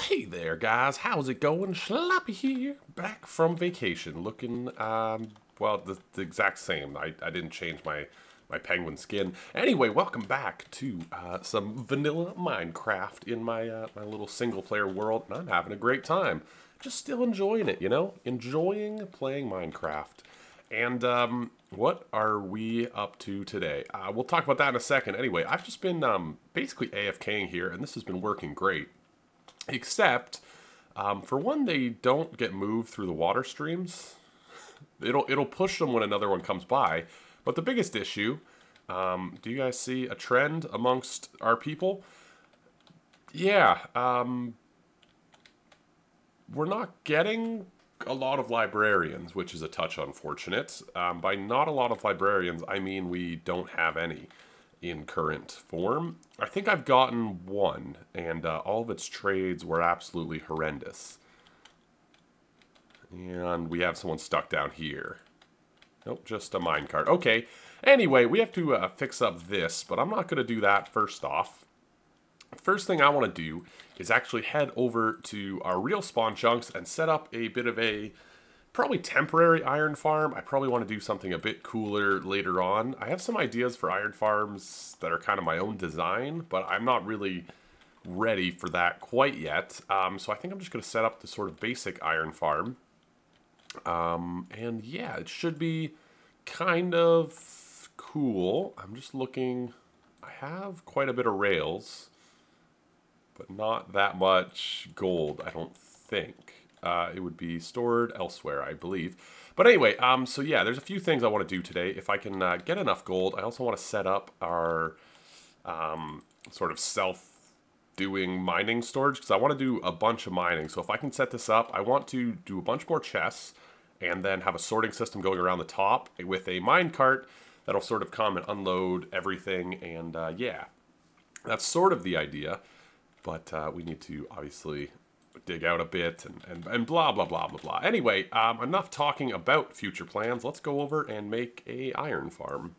Hey there, guys. How's it going? Schlappy here, back from vacation, looking, well, the exact same. I didn't change my penguin skin. Anyway, welcome back to some vanilla Minecraft in my little single-player world, and I'm having a great time. Just still enjoying it, you know? Enjoying playing Minecraft. And what are we up to today? We'll talk about that in a second. Anyway, I've just been basically AFKing here, and this has been working great. Except, for one, they don't get moved through the water streams. It'll push them when another one comes by. But the biggest issue, do you guys see a trend amongst our people? Yeah, we're not getting a lot of librarians, which is a touch unfortunate. By not a lot of librarians, I mean we don't have any in current form. I think I've gotten one, and all of its trades were absolutely horrendous. And we have someone stuck down here. Nope, just a minecart. Okay, anyway, we have to fix up this, but I'm not going to do that first off. First thing I want to do is actually head over to our real spawn chunks and set up a bit of a probably temporary iron farm. I probably want to do something a bit cooler later on. I have some ideas for iron farms that are kind of my own design, but I'm not really ready for that quite yet. So I think I'm just going to set up the sort of basic iron farm. And yeah, it should be kind of cool. I'm just looking. I have quite a bit of rails, but not that much gold, I don't think. It would be stored elsewhere, I believe. But anyway, so yeah, there's a few things I want to do today. If I can get enough gold, I also want to set up our sort of self-doing mining storage, because I want to do a bunch of mining. So if I can set this up, I want to do a bunch more chests, and then have a sorting system going around the top with a minecart that'll sort of come and unload everything, and yeah, that's sort of the idea. But we need to obviously dig out a bit and blah, blah, blah, blah, blah. Anyway, enough talking about future plans. Let's go over and make a iron farm.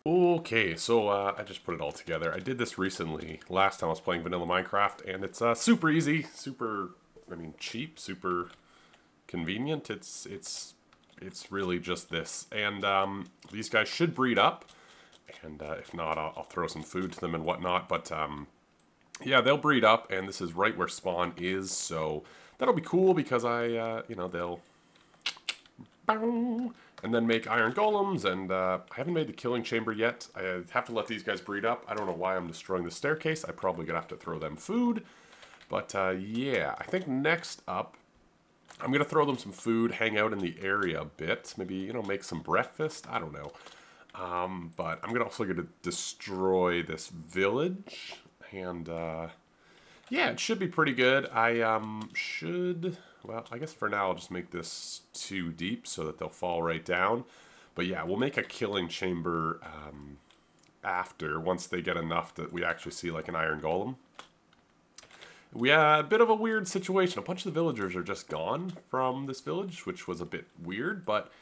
Okay, so I just put it all together. I did this recently, last time I was playing vanilla Minecraft, and it's super easy, super, I mean, cheap, super convenient. It's really just this. And these guys should breed up, and if not, I'll throw some food to them and whatnot, but yeah, they'll breed up, and this is right where spawn is, so that'll be cool because you know, they'll and then make iron golems, and I haven't made the killing chamber yet. I have to let these guys breed up. I don't know why I'm destroying the staircase. I'm probably gonna have to throw them food, but yeah, I think next up, I'm gonna throw them some food, hang out in the area a bit, maybe, you know, make some breakfast, I don't know. But I'm also gonna destroy this village. And, yeah, it should be pretty good. I, well, I guess for now I'll just make this too deep so that they'll fall right down. But yeah, we'll make a killing chamber, after, once they get enough that we actually see, like, an iron golem. We had a bit of a weird situation. A bunch of the villagers are just gone from this village, which was a bit weird, but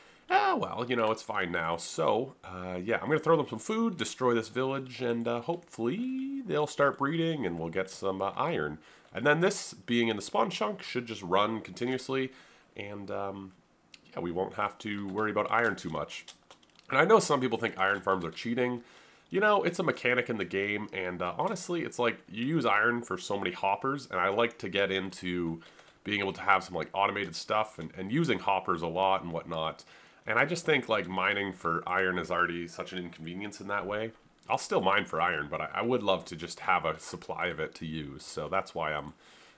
well, you know, it's fine now. So, yeah, I'm going to throw them some food, destroy this village, and hopefully they'll start breeding and we'll get some iron. And then this, being in the spawn chunk, should just run continuously, and yeah, we won't have to worry about iron too much. And I know some people think iron farms are cheating. You know, it's a mechanic in the game, and honestly, it's like you use iron for so many hoppers, and I like to get into being able to have some like automated stuff and using hoppers a lot and whatnot. And I just think, like, mining for iron is already such an inconvenience in that way. I'll still mine for iron, but I would love to just have a supply of it to use. So that's why I'm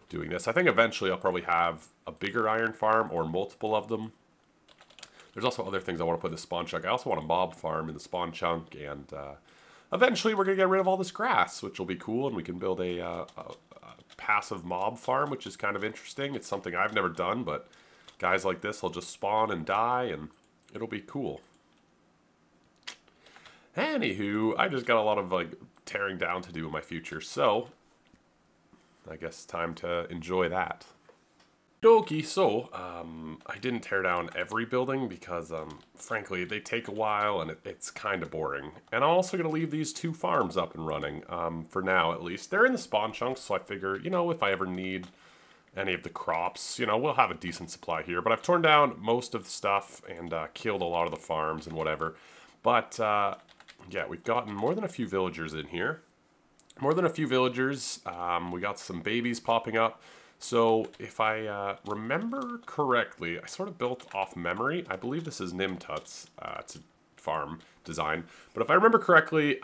doing this. I think eventually I'll probably have a bigger iron farm or multiple of them. There's also other things I want to put in the spawn chunk. I also want a mob farm in the spawn chunk. And eventually we're going to get rid of all this grass, which will be cool. And we can build a passive mob farm, which is kind of interesting. It's something I've never done, but guys like this will just spawn and die, and it'll be cool. Anywho, I just got a lot of, like, tearing down to do in my future, so I guess time to enjoy that. Okie, so I didn't tear down every building because, frankly, they take a while and it's kind of boring. And I'm also going to leave these two farms up and running, for now at least. They're in the spawn chunks, so I figure, you know, if I ever need any of the crops. You know, we'll have a decent supply here. But I've torn down most of the stuff and killed a lot of the farms and whatever. But, yeah, we've gotten more than a few villagers in here. More than a few villagers. We got some babies popping up. So, if I remember correctly, I sort of built off memory. I believe this is Nimtut's. It's a farm design. But if I remember correctly,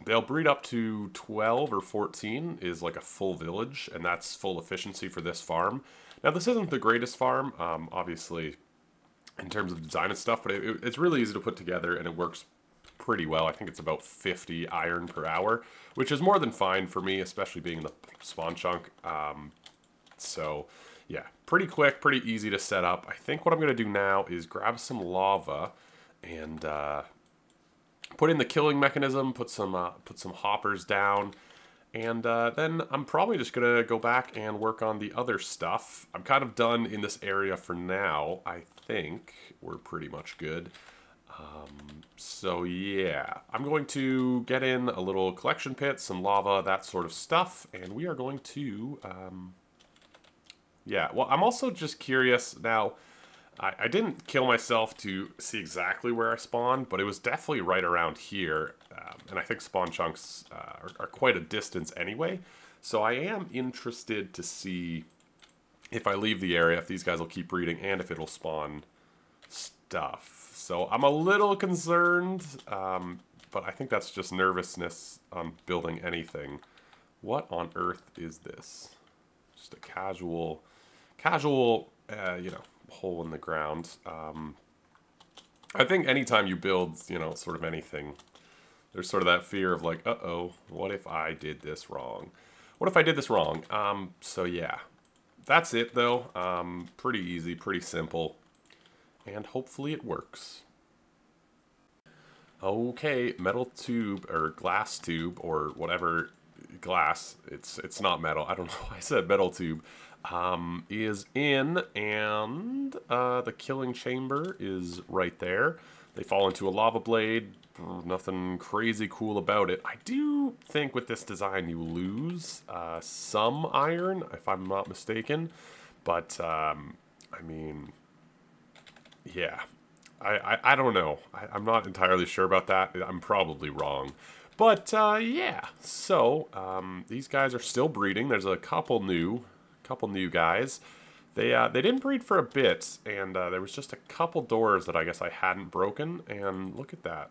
they'll breed up to 12 or 14 is like a full village, and that's full efficiency for this farm. Now, this isn't the greatest farm, obviously, in terms of design and stuff, but it's really easy to put together, and it works pretty well. I think it's about 50 iron per hour, which is more than fine for me, especially being in the spawn chunk. So, yeah, pretty quick, pretty easy to set up. I think what I'm going to do now is grab some lava and put in the killing mechanism, put some hoppers down, and then I'm probably just going to go back and work on the other stuff. I'm kind of done in this area for now. I think we're pretty much good. So yeah, I'm going to get in a little collection pit, some lava, that sort of stuff, and we are going to, yeah, well, I'm also just curious now. I didn't kill myself to see exactly where I spawned, but it was definitely right around here, and I think spawn chunks are quite a distance anyway, so I am interested to see if I leave the area, if these guys will keep breeding, and if it'll spawn stuff. So I'm a little concerned, but I think that's just nervousness on building anything. What on earth is this? Just a casual, you know, hole in the ground. I think anytime you build, you know, sort of anything, there's sort of that fear of like, uh-oh, what if I did this wrong? What if I did this wrong? So yeah, that's it though. Pretty easy, pretty simple, and hopefully it works. Okay, metal tube, or glass tube, or whatever, glass, it's not metal, I don't know why I said metal tube, is in, and the killing chamber is right there. They fall into a lava blade, nothing crazy cool about it. I do think with this design you lose some iron, if I'm not mistaken, but, I mean, yeah. I don't know. I'm not entirely sure about that. I'm probably wrong. But, yeah. So, these guys are still breeding. There's a couple new guys. They didn't breed for a bit, and there was just a couple doors that I guess I hadn't broken, and look at that.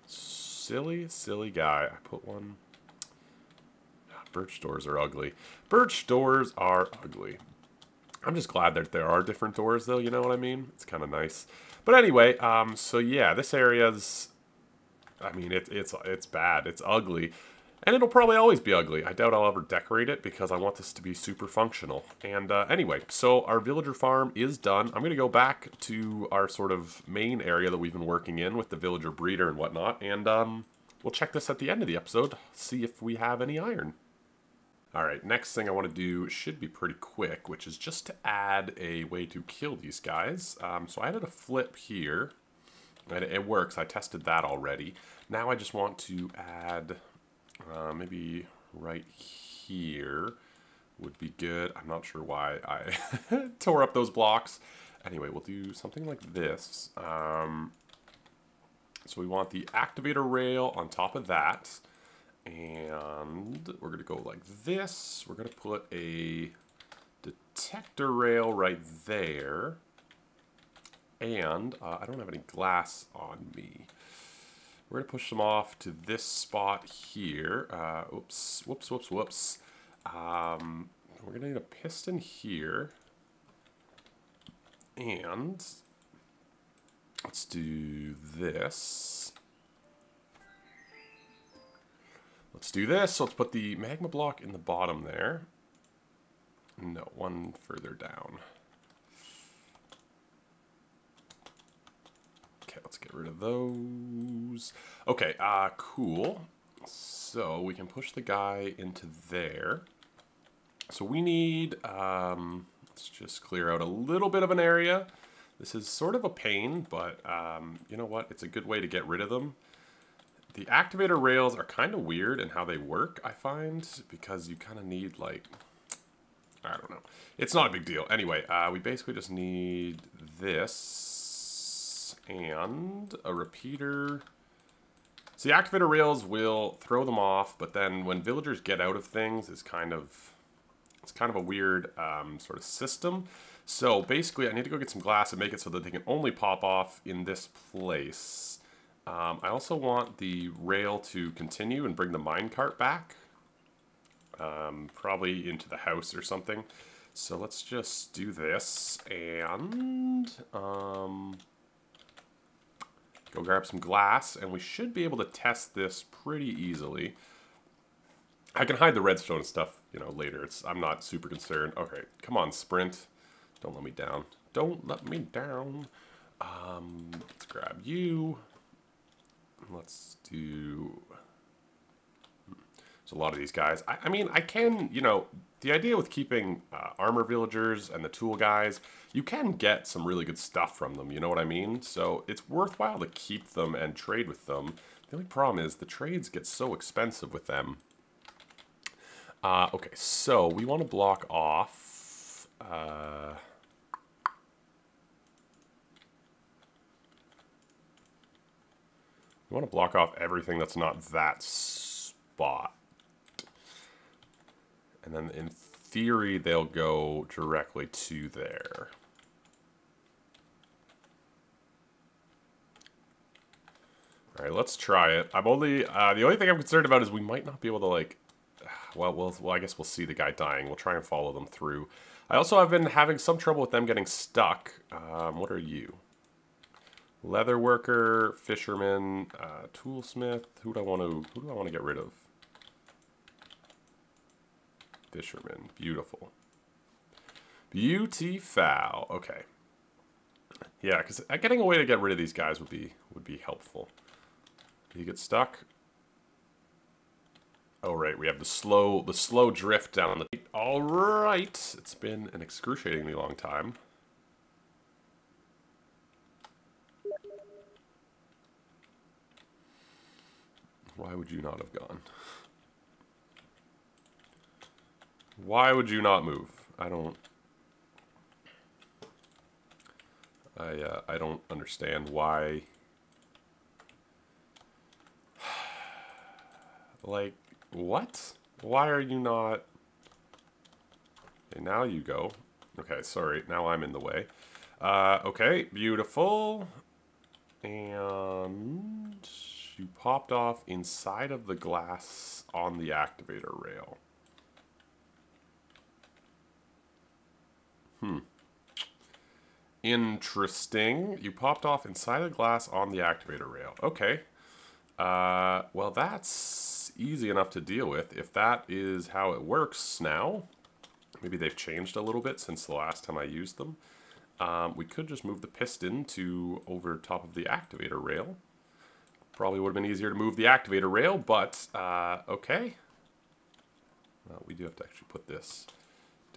Silly guy. I put one... Birch doors are ugly. Birch doors are ugly. I'm just glad that there are different doors, though, you know what I mean? It's kind of nice. But anyway, so yeah, this area's, I mean, it's bad. It's ugly. And it'll probably always be ugly. I doubt I'll ever decorate it because I want this to be super functional. And anyway, so our villager farm is done. I'm going to go back to our sort of main area that we've been working in with the villager breeder and whatnot. And we'll check this at the end of the episode, see if we have any iron. Alright, next thing I want to do should be pretty quick, which is just to add a way to kill these guys. So I added a flip here, and it works. I tested that already. Now I just want to add, maybe right here would be good. I'm not sure why I tore up those blocks. Anyway, we'll do something like this. So we want the activator rail on top of that. And we're going to go like this. We're going to put a detector rail right there. And I don't have any glass on me. We're going to push them off to this spot here. Oops. We're going to need a piston here. And let's do this. Let's do this. So let's put the magma block in the bottom there. No, one further down. Okay, let's get rid of those. Okay, cool. So we can push the guy into there. So we need, let's just clear out a little bit of an area. This is sort of a pain, but you know what? It's a good way to get rid of them. The activator rails are kind of weird in how they work, I find, because you kind of need, like, I don't know. It's not a big deal. Anyway, we basically just need this and a repeater. So the activator rails will throw them off, but then when villagers get out of things, it's kind of a weird sort of system. So basically, I need to go get some glass and make it so that they can only pop off in this place. I also want the rail to continue and bring the minecart back. Probably into the house or something. So let's just do this and go grab some glass, and we should be able to test this pretty easily. I can hide the redstone and stuff, you know, later. I'm not super concerned. Okay, come on, sprint. Don't let me down. Don't let me down. Let's grab you. Let's do... There's a lot of these guys. I mean, I can, you know, the idea with keeping armor villagers and the tool guys, you can get some really good stuff from them, you know what I mean? So it's worthwhile to keep them and trade with them. The only problem is the trades get so expensive with them. Okay, so we want to block off... we want to block off everything that's not that spot. And then in theory, they'll go directly to there. All right, let's try it. I'm only, the only thing I'm concerned about is we might not be able to, like, well, I guess we'll see the guy dying. We'll try and follow them through. I also have been having some trouble with them getting stuck. What are you? Leather worker, fisherman, toolsmith. Who do I want to get rid of? Fisherman. Beautiful. Beauty-foul. Okay. Yeah, because getting a way to get rid of these guys would be helpful. Do you get stuck? Oh, right. We have the slow drift down the... All right. It's been an excruciatingly long time. Why would you not have gone? Why would you not move? I don't understand why. Like, what? Why are you not? Okay, now you go. Okay, sorry. Now I'm in the way. Okay, beautiful. And you popped off inside of the glass on the activator rail. Interesting. You popped off inside the glass on the activator rail. Okay. Well, that's easy enough to deal with. If that is how it works now, maybe they've changed a little bit since the last time I used them. We could just move the piston to over top of the activator rail. Probably would have been easier to move the activator rail, but okay. Well, we do have to actually put this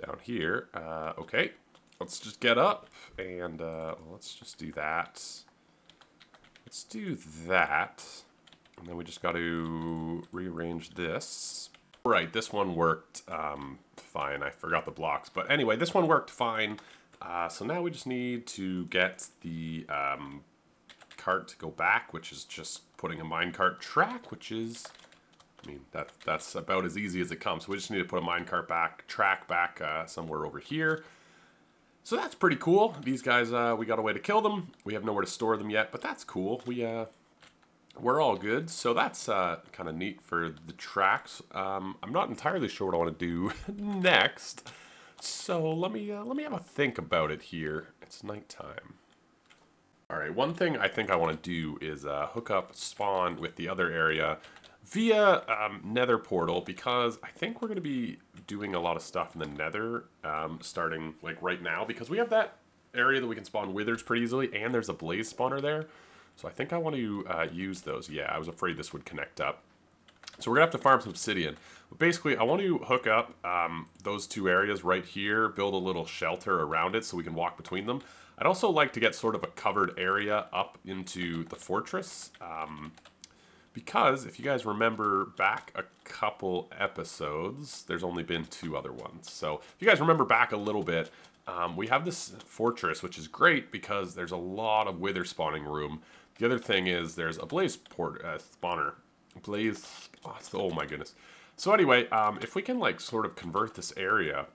down here. Okay, let's just get up and let's just do that. Let's do that. And then we just got to rearrange this. Right, this one worked fine. I forgot the blocks. But anyway, this one worked fine. So now we just need to get the cart to go back, which is just putting a minecart track, which is... I mean, that's about as easy as it comes. So we just need to put a minecart track back somewhere over here. So that's pretty cool. These guys, we got a way to kill them. We have nowhere to store them yet, but that's cool. We're all good. So that's kind of neat for the tracks. I'm not entirely sure what I want to do next. So let me have a think about it here. It's nighttime. All right, one thing I think I want to do is hook up spawn with the other area via nether portal, because I think we're going to be doing a lot of stuff in the nether starting like right now, because we have that area that we can spawn withers pretty easily, and there's a blaze spawner there. So I think I want to use those. Yeah, I was afraid this would connect up. So we're going to have to farm some obsidian. But basically, I want to hook up those two areas right here, build a little shelter around it so we can walk between them. I'd also like to get sort of a covered area up into the fortress. Because if you guys remember back a couple episodes, there's only been 2 other ones. So if you guys remember back a little bit, we have this fortress, which is great because there's a lot of wither spawning room. The other thing is there's a blaze spawner. Oh my goodness. So anyway, if we can like sort of convert this area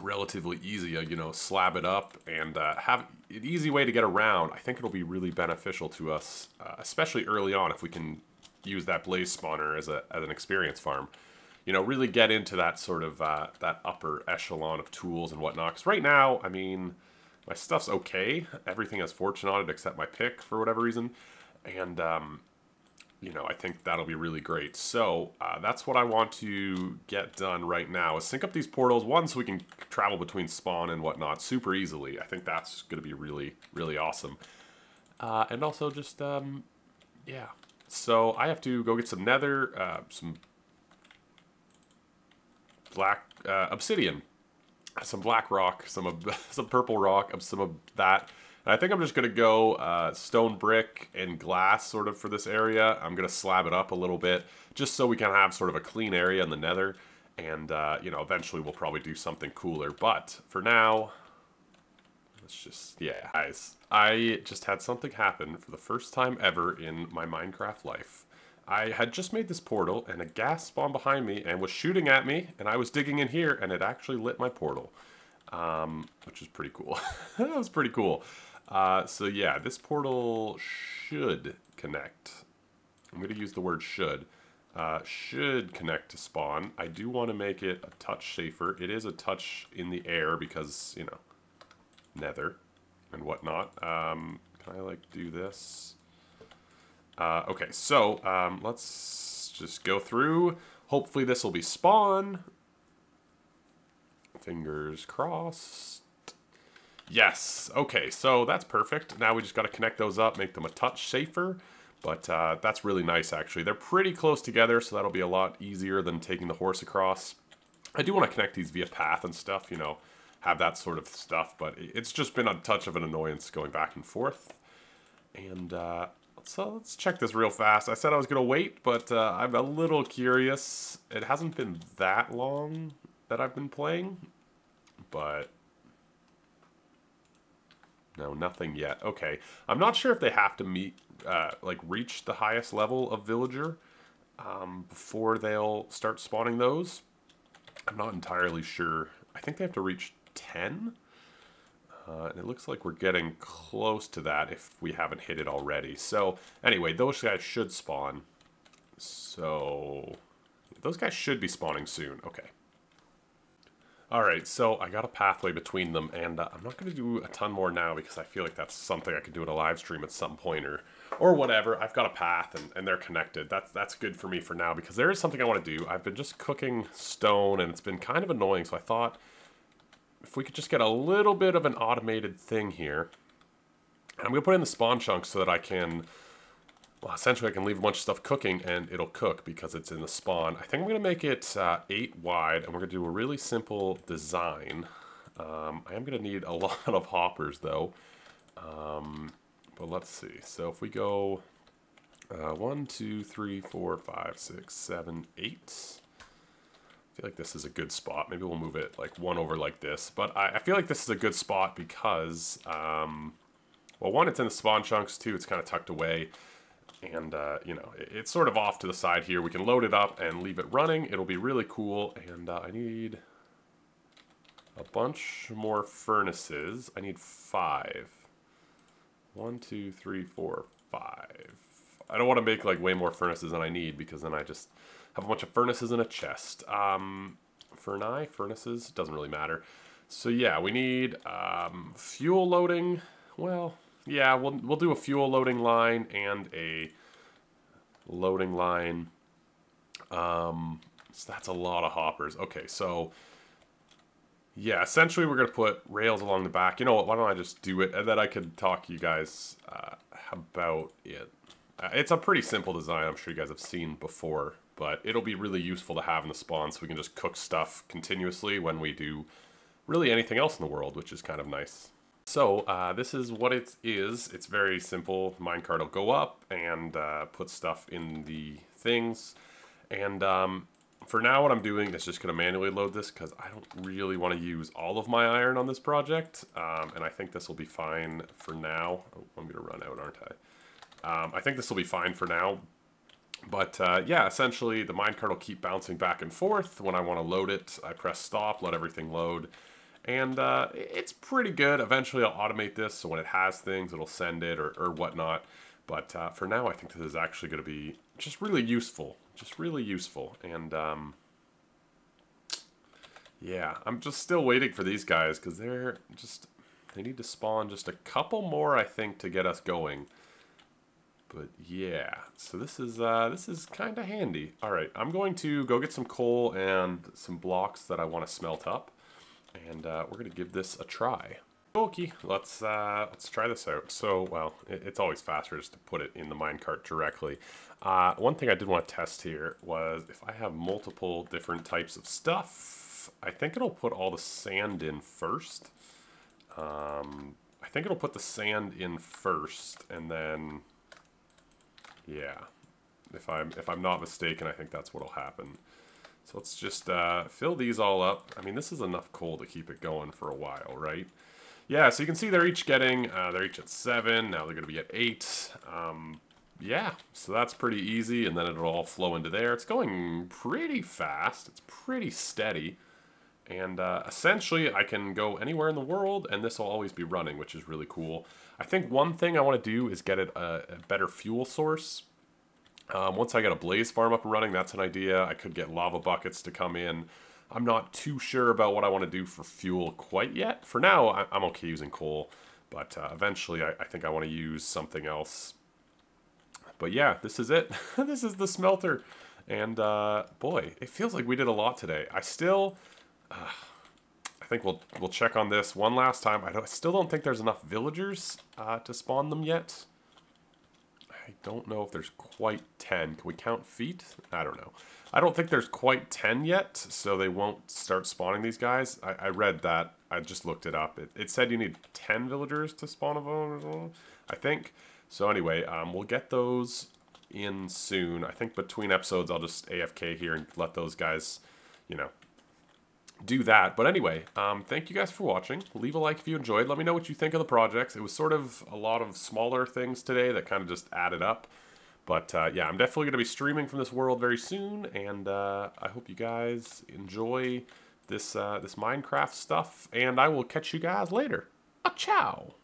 relatively easy, you know, slab it up and have an easy way to get around, I think it'll be really beneficial to us, especially early on if we can use that blaze spawner as an experience farm. You know, really get into that sort of, that upper echelon of tools and whatnot. Because right now, I mean, my stuff's okay. Everything has fortune on it except my pick for whatever reason. And, you know, I think that'll be really great. So that's what I want to get done right now is sync up these portals. One, so we can travel between spawn and whatnot super easily. I think that's going to be really, really awesome. And also just, yeah. So I have to go get some nether, some black obsidian, some black rock, some purple rock, some of that. And I think I'm just going to go stone brick and glass sort of for this area. I'm going to slab it up a little bit just so we can have sort of a clean area in the nether. And, you know, eventually we'll probably do something cooler. But for now, let's just, yeah, guys, I just had something happen for the first time ever in my Minecraft life. I had just made this portal and a ghast spawned behind me and was shooting at me. And I was digging in here and it actually lit my portal, which is pretty cool. That was pretty cool. So yeah, this portal should connect. I'm going to use the word should. Should connect to spawn. I do want to make it a touch safer. It is a touch in the air because, you know, nether and whatnot. Can I like do this? Okay, so let's just go through. Hopefully this will be spawn. Fingers crossed. Yes, okay, so that's perfect. Now we just got to connect those up, make them a touch safer. But that's really nice, actually. They're pretty close together, so that'll be a lot easier than taking the horse across. I do want to connect these via path and stuff, you know, have that sort of stuff. But it's just been a touch of an annoyance going back and forth. And so let's check this real fast. I said I was going to wait, but I'm a little curious. It hasn't been that long that I've been playing, but no, nothing yet. Okay, I'm not sure if they have to meet, like reach the highest level of villager before they'll start spawning those. I'm not entirely sure. I think they have to reach 10. And it looks like we're getting close to that if we haven't hit it already. So anyway, those guys should spawn. So those guys should be spawning soon. Okay. Alright, so I got a pathway between them, and I'm not going to do a ton more now because I feel like that's something I could do in a live stream at some point or whatever. I've got a path, and they're connected. That's good for me for now because there is something I want to do. I've been just cooking stone, and it's been kind of annoying, so I thought if we could just get a little bit of an automated thing here. I'm going to put in the spawn chunks so that I can, well, essentially I can leave a bunch of stuff cooking and it'll cook because it's in the spawn. I think I'm going to make it 8 wide and we're going to do a really simple design. I am going to need a lot of hoppers though. But let's see. So if we go 1, 2, 3, 4, 5, 6, 7, 8. I feel like this is a good spot. Maybe we'll move it like one over like this. But I feel like this is a good spot because, well, one, it's in the spawn chunks. Two, it's kind of tucked away. And, you know, it's sort of off to the side here. We can load it up and leave it running. It'll be really cool. And I need a bunch more furnaces. I need 5. 1, 2, 3, 4, 5. I don't want to make like way more furnaces than I need because then I just have a bunch of furnaces in a chest. Furnaces, doesn't really matter. So yeah, we need fuel loading. Well, yeah, we'll do a fuel loading line and a loading line. So that's a lot of hoppers. Okay, so yeah, essentially we're gonna put rails along the back. You know what? Why don't I just do it and then I can talk to you guys about it. It's a pretty simple design. I'm sure you guys have seen before. But it'll be really useful to have in the spawn so we can just cook stuff continuously when we do really anything else in the world, which is kind of nice. So this is what it is. It's very simple. Minecart will go up and put stuff in the things. And for now what I'm doing is just going to manually load this because I don't really want to use all of my iron on this project. And I think this will be fine for now. Oh, I'm going to run out, aren't I? I think this will be fine for now. But yeah, essentially the minecart will keep bouncing back and forth. When I want to load it, I press stop, let everything load. And it's pretty good. Eventually I'll automate this, so when it has things, it'll send it or whatnot. But for now, I think this is actually going to be just really useful. Just really useful. And yeah, I'm just still waiting for these guys because they need to spawn just a couple more, I think, to get us going. But yeah, so this is kind of handy. All right, I'm going to go get some coal and some blocks that I want to smelt up. And we're going to give this a try. Okay, let's try this out. So, well, it's always faster just to put it in the minecart directly. One thing I did want to test here was if I have multiple different types of stuff, I think it'll put all the sand in first. I think it'll put the sand in first, and then, yeah, if I'm not mistaken, I think that's what'll happen. So let's just fill these all up. I mean, this is enough coal to keep it going for a while, right? Yeah, so you can see they're each at 7. Now they're going to be at 8. Yeah, so that's pretty easy, and then it'll all flow into there. It's going pretty fast. It's pretty steady. And essentially, I can go anywhere in the world, and this will always be running, which is really cool. I think one thing I want to do is get it a better fuel source. Once I get a blaze farm up and running, that's an idea. I could get lava buckets to come in. I'm not too sure about what I want to do for fuel quite yet. For now, I'm okay using coal, but eventually I think I want to use something else. But yeah, this is it. This is the smelter. And boy, it feels like we did a lot today. I think we'll check on this one last time. I still don't think there's enough villagers to spawn them yet. I don't know if there's quite 10. Can we count feet? I don't know. I don't think there's quite 10 yet, so they won't start spawning these guys. I read that. I just looked it up. It said you need 10 villagers to spawn a villager, I think. So anyway, we'll get those in soon. I think between episodes I'll just AFK here and let those guys, you know, do that. But anyway, thank you guys for watching. Leave a like if you enjoyed. Let me know what you think of the projects. It was sort of a lot of smaller things today that kind of just added up. But yeah, I'm definitely going to be streaming from this world very soon, and I hope you guys enjoy this this Minecraft stuff, and I will catch you guys later. Ciao!